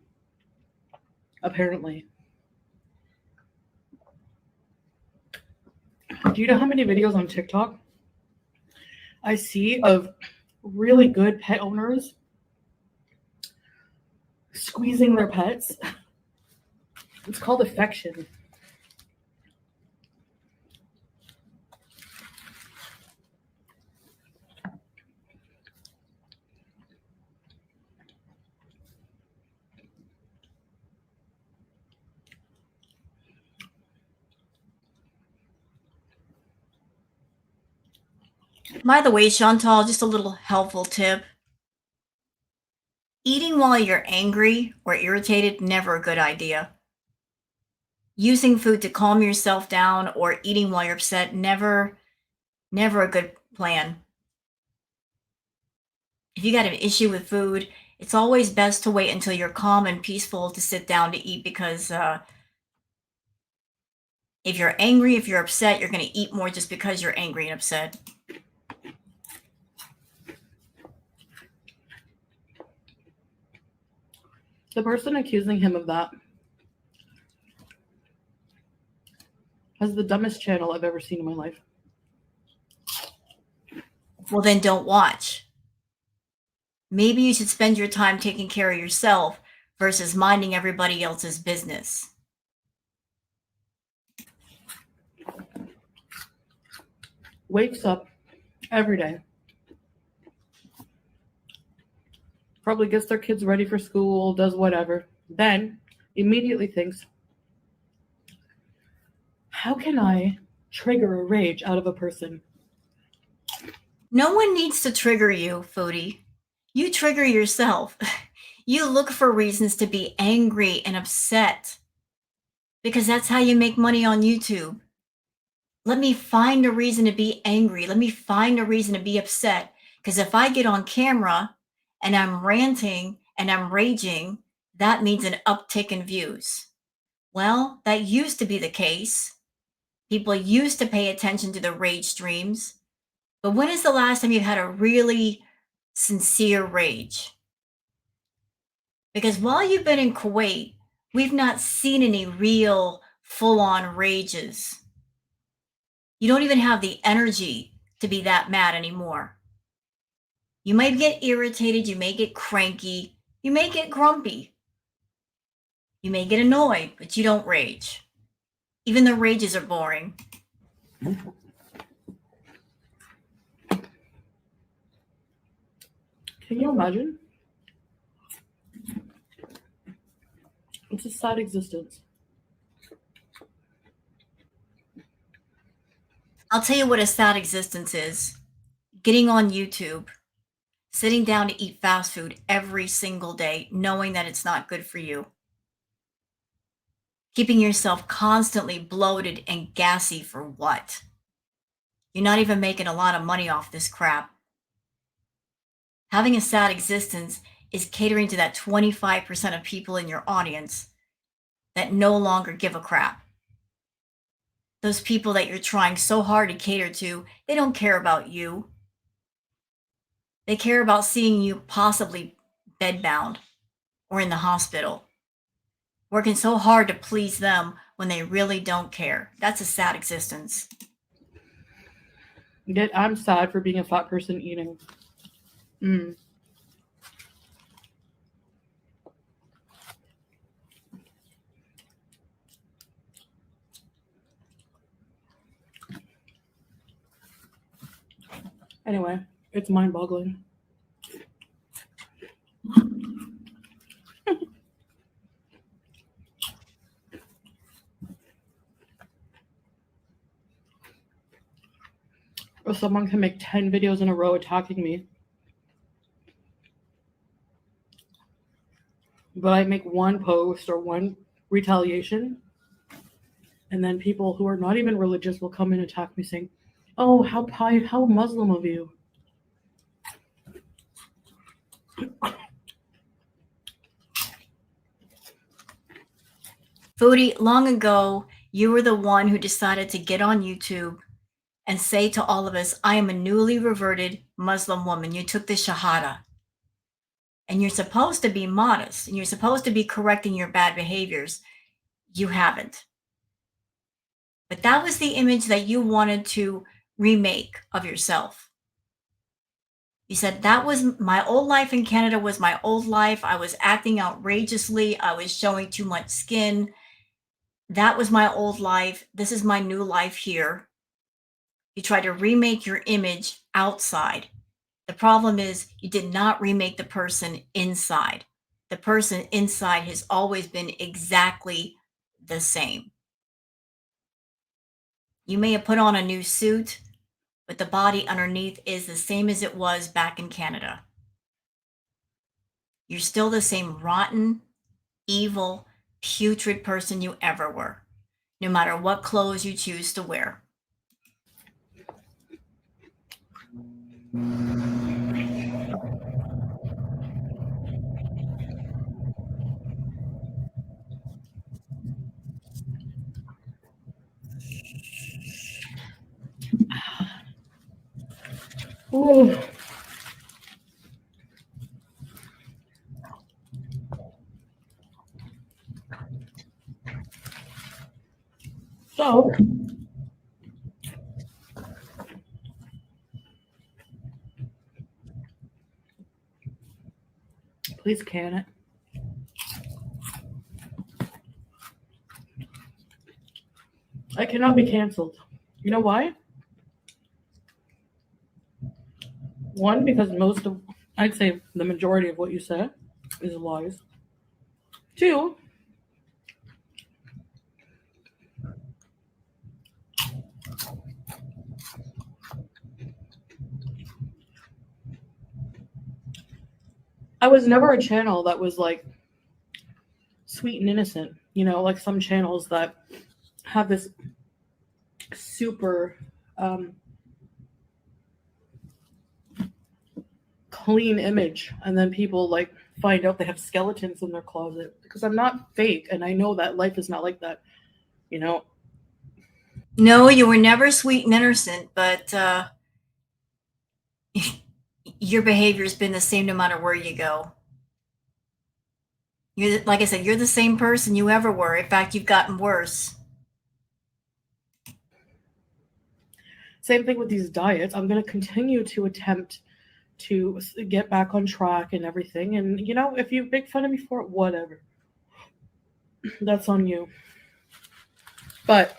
apparently. Do you know how many videos on TikTok I see of really good pet owners squeezing their pets? It's called affection. By the way, Chantal, just a little helpful tip. Eating while you're angry or irritated, never a good idea. Using food to calm yourself down or eating while you're upset, never a good plan. If you got an issue with food, it's always best to wait until you're calm and peaceful to sit down to eat, because if you're angry, if you're upset, you're going to eat more just because you're angry and upset. The person accusing him of that has the dumbest channel I've ever seen in my life. Well, then don't watch. Maybe you should spend your time taking care of yourself versus minding everybody else's business. Wakes up every day, probably gets their kids ready for school, does whatever, then immediately thinks, how can I trigger a rage out of a person? No one needs to trigger you, foodie. You trigger yourself. You look for reasons to be angry and upset because that's how you make money on YouTube. Let me find a reason to be angry. Let me find a reason to be upset. Because if I get on camera and I'm ranting and I'm raging, that means an uptick in views. Well, that used to be the case. People used to pay attention to the rage streams. But when is the last time you had a really sincere rage? Because while you've been in Kuwait, we've not seen any real full-on rages. You don't even have the energy to be that mad anymore. You might get irritated, you may get cranky, you may get grumpy, you may get annoyed, but you don't rage. Even the rages are boring. Can you imagine? It's a sad existence. I'll tell you what a sad existence is. Getting on YouTube, sitting down to eat fast food every single day, knowing that it's not good for you. Keeping yourself constantly bloated and gassy for what? You're not even making a lot of money off this crap. Having a sad existence is catering to that 25% of people in your audience that no longer give a crap. Those people that you're trying so hard to cater to, they don't care about you. They care about seeing you possibly bedbound or in the hospital, working so hard to please them when they really don't care. That's a sad existence. Yet I'm sad for being a fat person eating. Anyway, it's mind-boggling. If someone can make 10 videos in a row attacking me, but I make one post or one retaliation, and then people who are not even religious will come and attack me saying, "Oh, how Muslim of you." Foodie, long ago, you were the one who decided to get on YouTube and say to all of us, I am a newly reverted Muslim woman. You took the Shahada. And you're supposed to be modest and you're supposed to be correcting your bad behaviors. You haven't. But that was the image that you wanted to remake of yourself. You said that was my old life in Canada was my old life. I was acting outrageously. I was showing too much skin. That was my old life. This is my new life here. You tried to remake your image outside. The problem is you did not remake the person inside. The person inside has always been exactly the same. You may have put on a new suit, but the body underneath is the same as it was back in Canada. You're still the same rotten, evil, putrid person you ever were, no matter what clothes you choose to wear. Ooh. So, please can it. I cannot be canceled. You know why? One, because I'd say the majority of what you said is lies. Two, I was never a channel that was like sweet and innocent, like some channels that have this super clean image, and then people like find out they have skeletons in their closet, because I'm not fake and I know that life is not like that, you know. No, you were never sweet and innocent, but your behavior's been the same no matter where you go. You're, like I said, you're the same person you ever were. In fact, you've gotten worse. Same thing with these diets. I'm going to continue to attempt to get back on track and everything, and if you make fun of me for it, whatever, that's on you. But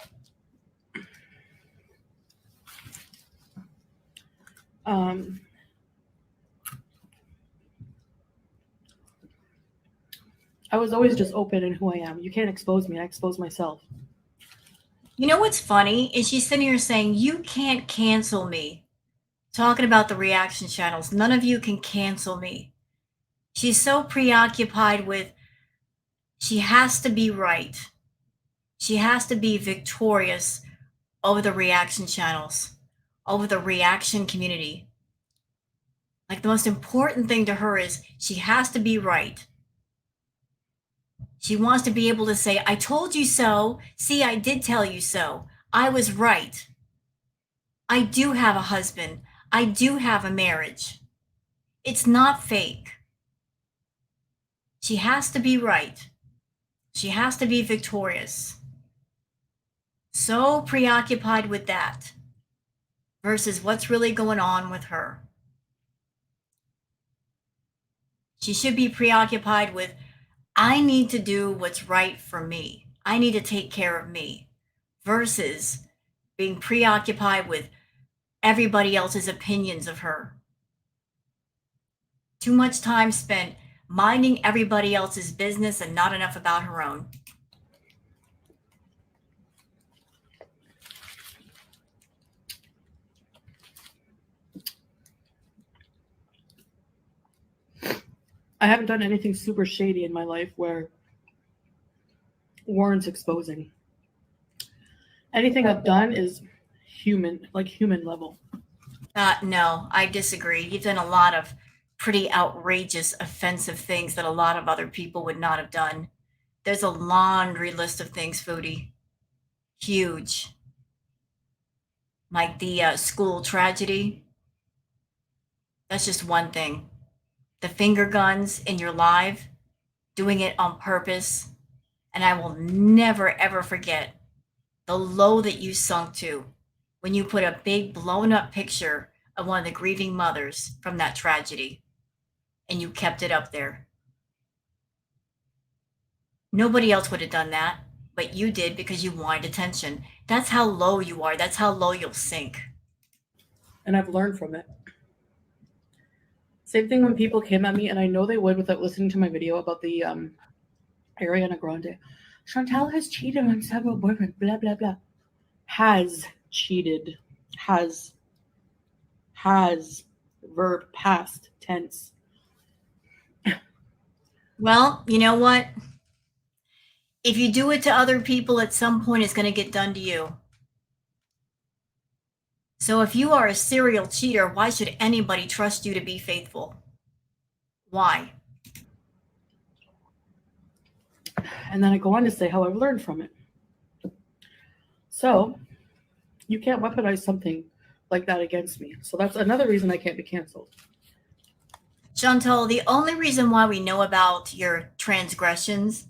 um I was always just open in who I am. You can't expose me. I expose myself. You know what's funny is she's sitting here saying, you can't cancel me. Talking about the reaction channels. None of you can cancel me. She's so preoccupied with, she has to be right. She has to be victorious over the reaction channels, over the reaction community. Like the most important thing to her is she has to be right. She wants to be able to say, I told you so. See, I did tell you so. I was right. I do have a husband. I do have a marriage. It's not fake. She has to be right. She has to be victorious. So preoccupied with that versus what's really going on with her. She should be preoccupied with, I need to do what's right for me. I need to take care of me versus being preoccupied with everybody else's opinions of her. Too much time spent minding everybody else's business and not enough about her own. I haven't done anything super shady in my life where warrants exposing. Anything I've done is human, like human level. No, I disagree. You've done a lot of pretty outrageous, offensive things that a lot of other people would not have done. There's a laundry list of things, Foodie. Huge. Like the school tragedy. That's just one thing. The finger guns in your live, doing it on purpose. And I will never, ever forget the low that you sunk to when you put a big blown up picture of one of the grieving mothers from that tragedy and you kept it up there. Nobody else would have done that, but you did because you wanted attention. That's how low you are. That's how low you'll sink. And I've learned from it. Same thing when people came at me, and I know they would without listening to my video about the Ariana Grande. Chantal has cheated on several boyfriends, blah, blah, blah. Has cheated. Has. Verb, past tense. Well, you know what? If you do it to other people, at some point it's going to get done to you. So if you are a serial cheater, why should anybody trust you to be faithful? Why? And then I go on to say how I've learned from it. So, you can't weaponize something like that against me. So that's another reason I can't be canceled. Chantal, the only reason why we know about your transgressions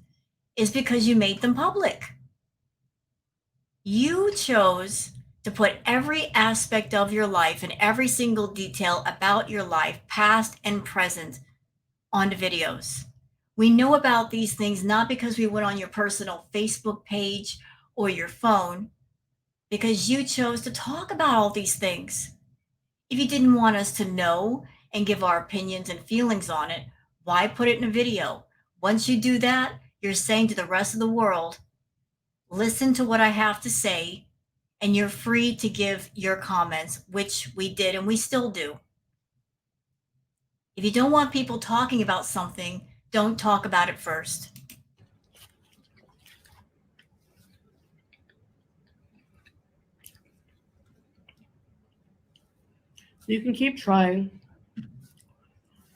is because you made them public. You chose to put every aspect of your life and every single detail about your life, past and present, onto videos. We know about these things not because we went on your personal Facebook page or your phone, because you chose to talk about all these things. If you didn't want us to know and give our opinions and feelings on it, why put it in a video? Once you do that, you're saying to the rest of the world, listen to what I have to say, and you're free to give your comments, which we did and we still do. If you don't want people talking about something, don't talk about it first. You can keep trying.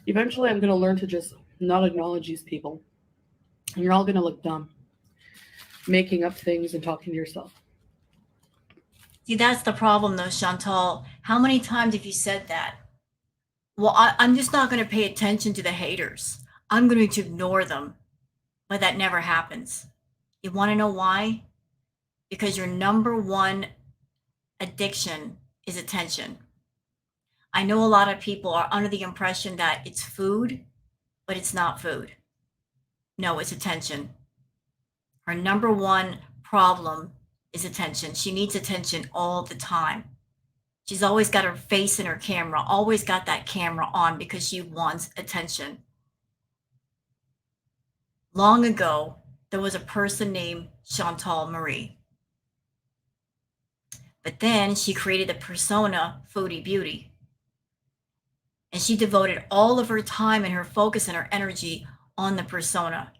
Eventually, I'm going to learn to just not acknowledge these people. And you're all going to look dumb, making up things and talking to yourself. See, that's the problem though, Chantal. How many times have you said that? Well, I'm just not going to pay attention to the haters. I'm going to ignore them. But that never happens. You want to know why? Because your number one addiction is attention. I know a lot of people are under the impression that it's food, but it's not food. No, it's attention. Her number one problem is attention. She needs attention all the time. She's always got her face in her camera, always got that camera on because she wants attention. Long ago, there was a person named Chantal Marie. But then she created the persona Foodie Beauty. And she devoted all of her time and her focus and her energy on the persona.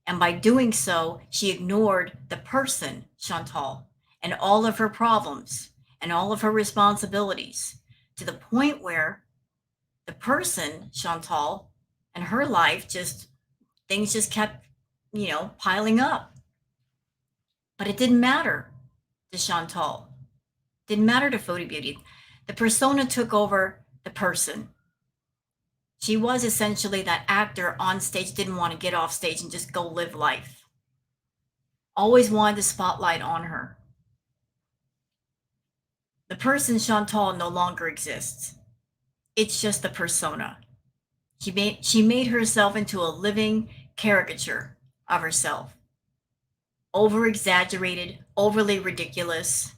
And by doing so, she ignored the person, Chantal, and all of her problems and all of her responsibilities to the point where the person, Chantal, and her life things just kept, piling up. But it didn't matter to Chantal. Didn't matter to Foodie Beauty. The persona took over the person. She was essentially that actor on stage, didn't want to get off stage and just go live life. Always wanted the spotlight on her. The person Chantal no longer exists. It's just the persona. She made herself into a living caricature of herself. Over exaggerated, overly ridiculous.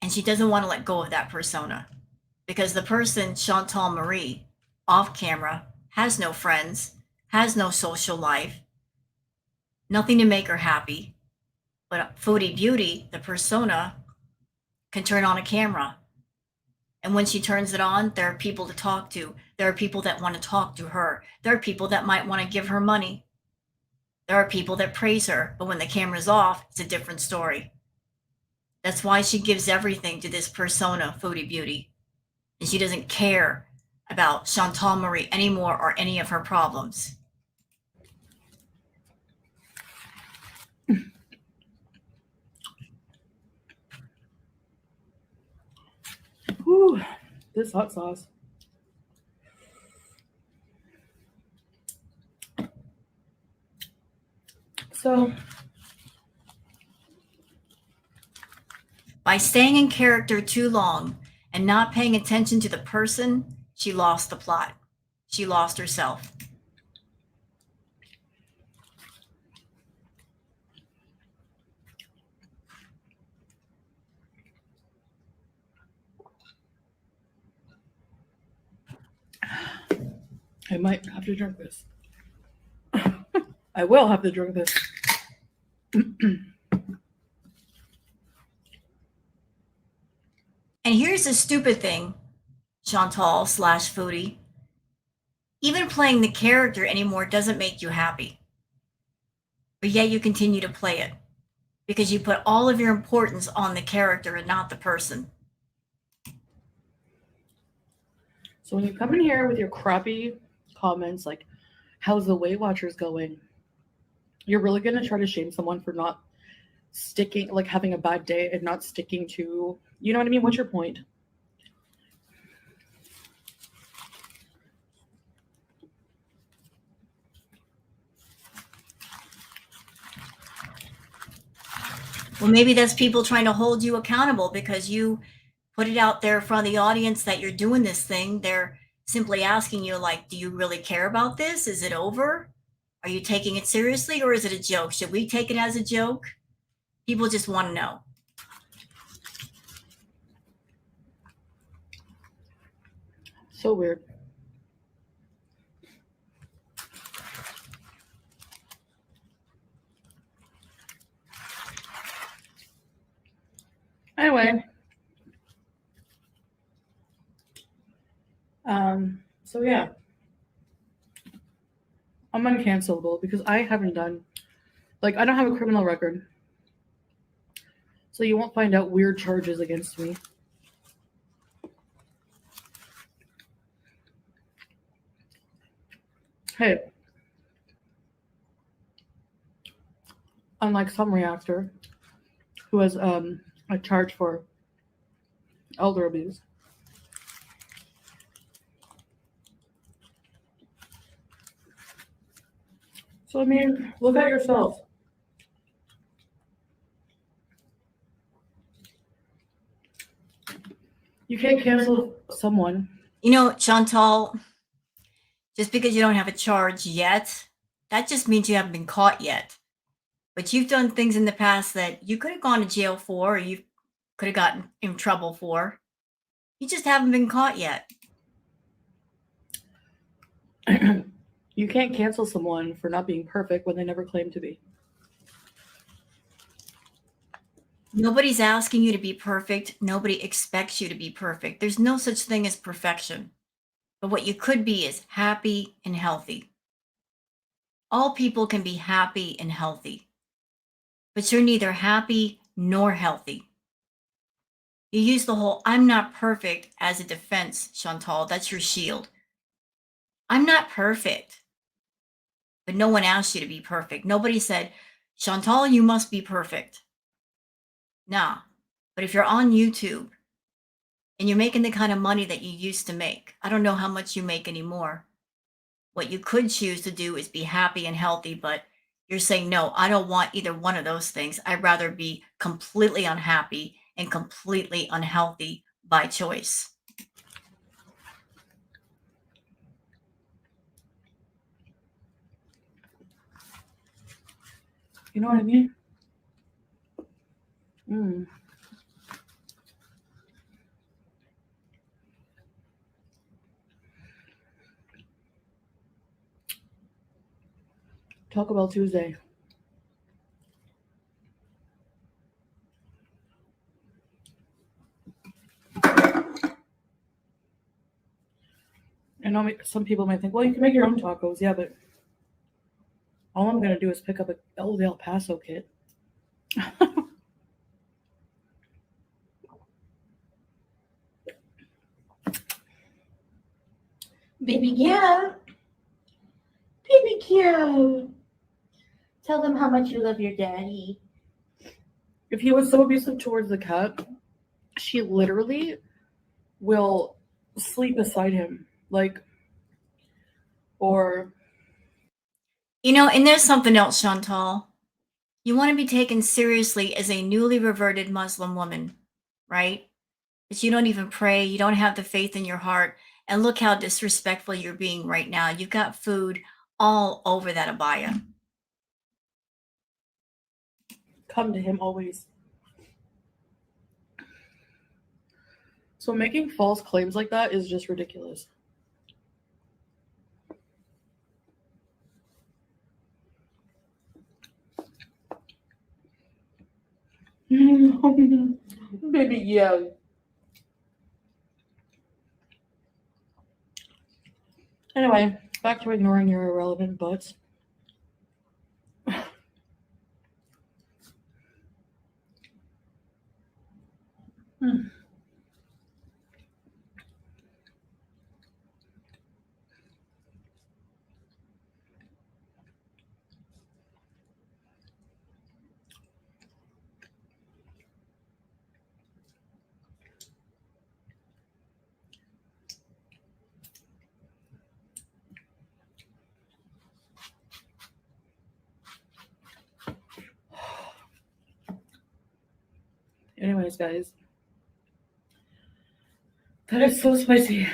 And she doesn't want to let go of that persona because the person, Chantal Marie, off camera, has no friends, has no social life, nothing to make her happy. But Foodie Beauty, the persona, can turn on a camera. And when she turns it on, there are people to talk to. There are people that want to talk to her. There are people that might want to give her money. There are people that praise her. But when the camera's off, it's a different story. That's why she gives everything to this persona, Foodie Beauty. And she doesn't care about Chantal Marie anymore or any of her problems. Whew, this hot sauce. So, by staying in character too long and not paying attention to the person, she lost the plot. She lost herself. I might have to drink this. I will have to drink this. And here's the stupid thing, Chantal / Foodie. Even playing the character anymore doesn't make you happy. But yet you continue to play it because you put all of your importance on the character and not the person. So when you come in here with your crappy comments like, how's the Weight Watchers going? You're really going to try to shame someone for not sticking, like having a bad day and not sticking to, you know what I mean? What's your point? Well, maybe that's people trying to hold you accountable because you put it out there in front of the audience that you're doing this thing. They're simply asking you, like, do you really care about this? Is it over? Are you taking it seriously or is it a joke? Should we take it as a joke? People just want to know. So weird. Anyway, So yeah, I'm uncancelable because I haven't done, like, I don't have a criminal record. So you won't find out weird charges against me. Hey, unlike some reactor who has a charge for elder abuse. So I mean, look at yourself. You can't cancel someone. You know, Chantal, just because you don't have a charge yet, that just means you haven't been caught yet. But you've done things in the past that you could have gone to jail for, or you could have gotten in trouble for. You just haven't been caught yet. You can't cancel someone for not being perfect when they never claimed to be. Nobody's asking you to be perfect. Nobody expects you to be perfect. There's no such thing as perfection. But what you could be is happy and healthy. All people can be happy and healthy, but you're neither happy nor healthy. You use the whole "I'm not perfect" as a defense, Chantal. That's your shield. I'm not perfect. But no one asked you to be perfect. Nobody said, Chantal, you must be perfect. Nah. But if you're on YouTube and you're making the kind of money that you used to make, I don't know how much you make anymore. What you could choose to do is be happy and healthy, but you're saying, no, I don't want either one of those things. I'd rather be completely unhappy and completely unhealthy by choice. You know what I mean? Mm. Taco Bell Tuesday. I know some people might think, well, you can make your own tacos. Yeah, but all I'm going to do is pick up a El Paso kit. Baby cute. Baby cute. Tell them how much you love your daddy. If he was so abusive towards the cat, she literally will sleep beside him. Like, or. You know, and there's something else, Chantal. You want to be taken seriously as a newly reverted Muslim woman, right? But you don't even pray, you don't have the faith in your heart. And look how disrespectful you're being right now. You've got food all over that abaya. Come to him always. So making false claims like that is just ridiculous. Baby, yeah. Anyway, back to ignoring your irrelevant butts. Anyways, guys, that is so spicy.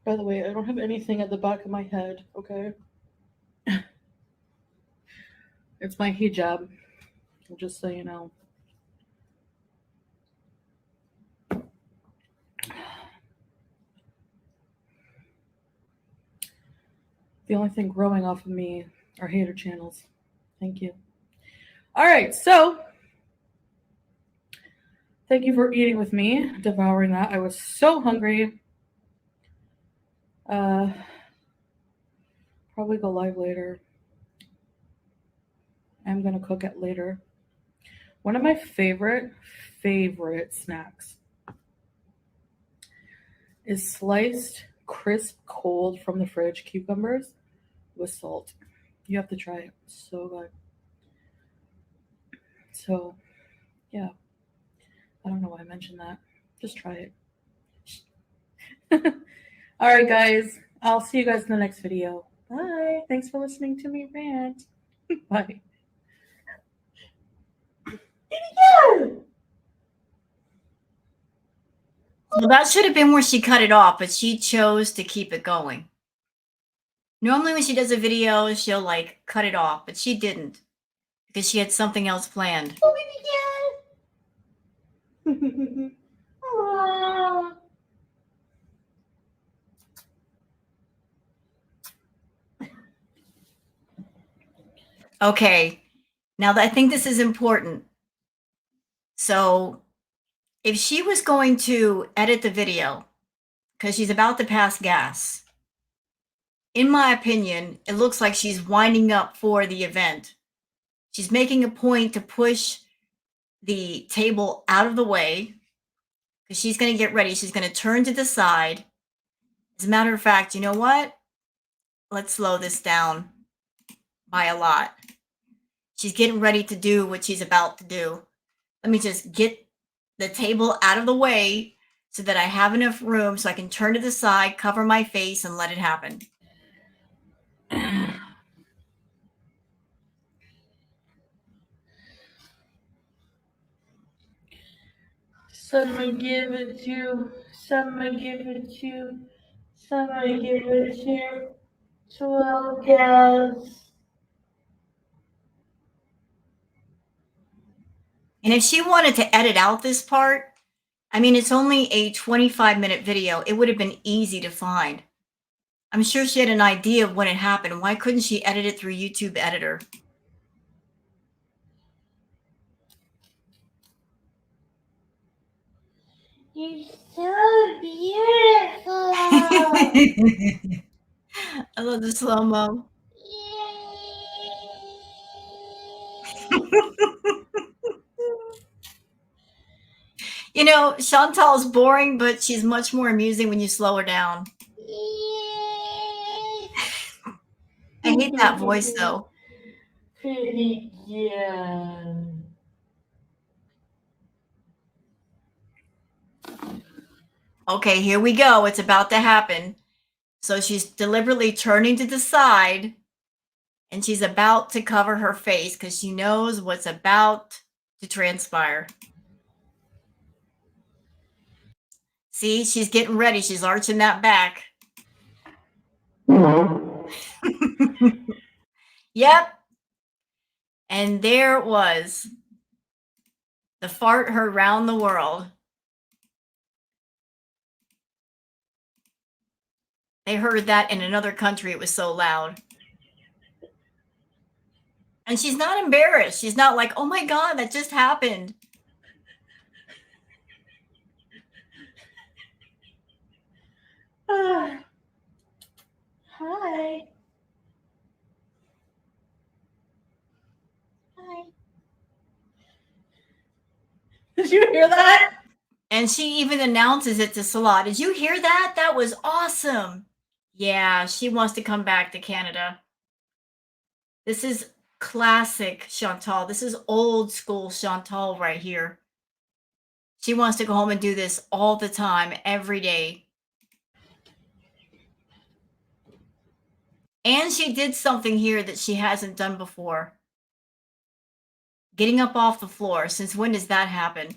By the way, I don't have anything at the back of my head, okay? It's my hijab, just so you know. The only thing growing off of me are hater channels. Thank you. All right, so thank you for eating with me, devouring that. I was so hungry. Probably go live later. I'm gonna cook it later. One of my favorite snacks is sliced, crisp, cold from the fridge cucumbers with salt. You have to try it. So good. So, yeah. I don't know why I mentioned that. Just try it. All right, guys. I'll see you guys in the next video. Bye. Thanks for listening to me rant. Bye. Well, that should have been where she cut it off, but she chose to keep it going. Normally when she does a video, she'll like cut it off, but she didn't because she had something else planned. Okay, now I think this is important. So if she was going to edit the video because she's about to pass gas, in my opinion, it looks like she's winding up for the event. She's making a point to push the table out of the way because she's going to get ready. She's going to turn to the side. As a matter of fact, you know what? Let's slow this down by a lot. She's getting ready to do what she's about to do. Let me just get the table out of the way so that I have enough room so I can turn to the side, cover my face, and let it happen. Someone give it to, someone give it to, someone give it to 12 gals. And if she wanted to edit out this part, I mean, it's only a 25-minute video. It would have been easy to find. I'm sure she had an idea of when it happened. Why couldn't she edit it through YouTube Editor? You're so beautiful. I love the slow-mo. You know, Chantal's boring, but she's much more amusing when you slow her down. I hate that voice, though. Pretty girl. Okay, here we go. It's about to happen. So she's deliberately turning to the side, and she's about to cover her face because she knows what's about to transpire. See, she's getting ready. She's arching that back. Yep. And there it was. The fart heard round the world. They heard that in another country. It was so loud. And she's not embarrassed. She's not like, oh my God, that just happened. Hi. Hi. Did you hear that? And she even announces it to Salah. Did you hear that? That was awesome. Yeah, she wants to come back to Canada. This is classic Chantal. This is old school Chantal right here. She wants to go home and do this all the time, every day. And she did something here that she hasn't done before. Getting up off the floor. Since when does that happen?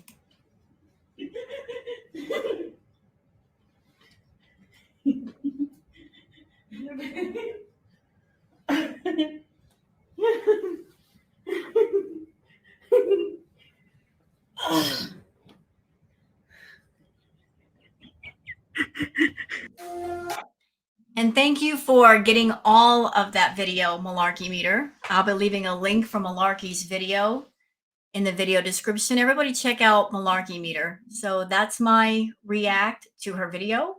And And thank you for getting all of that video, Malarkey Meter. I'll be leaving a link from Malarkey's video in the video description. Everybody check out Malarkey Meter. So that's my react to her video.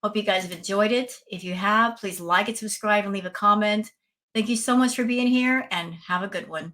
Hope you guys have enjoyed it. If you have, please like it, subscribe, and leave a comment. Thank you so much for being here, and have a good one.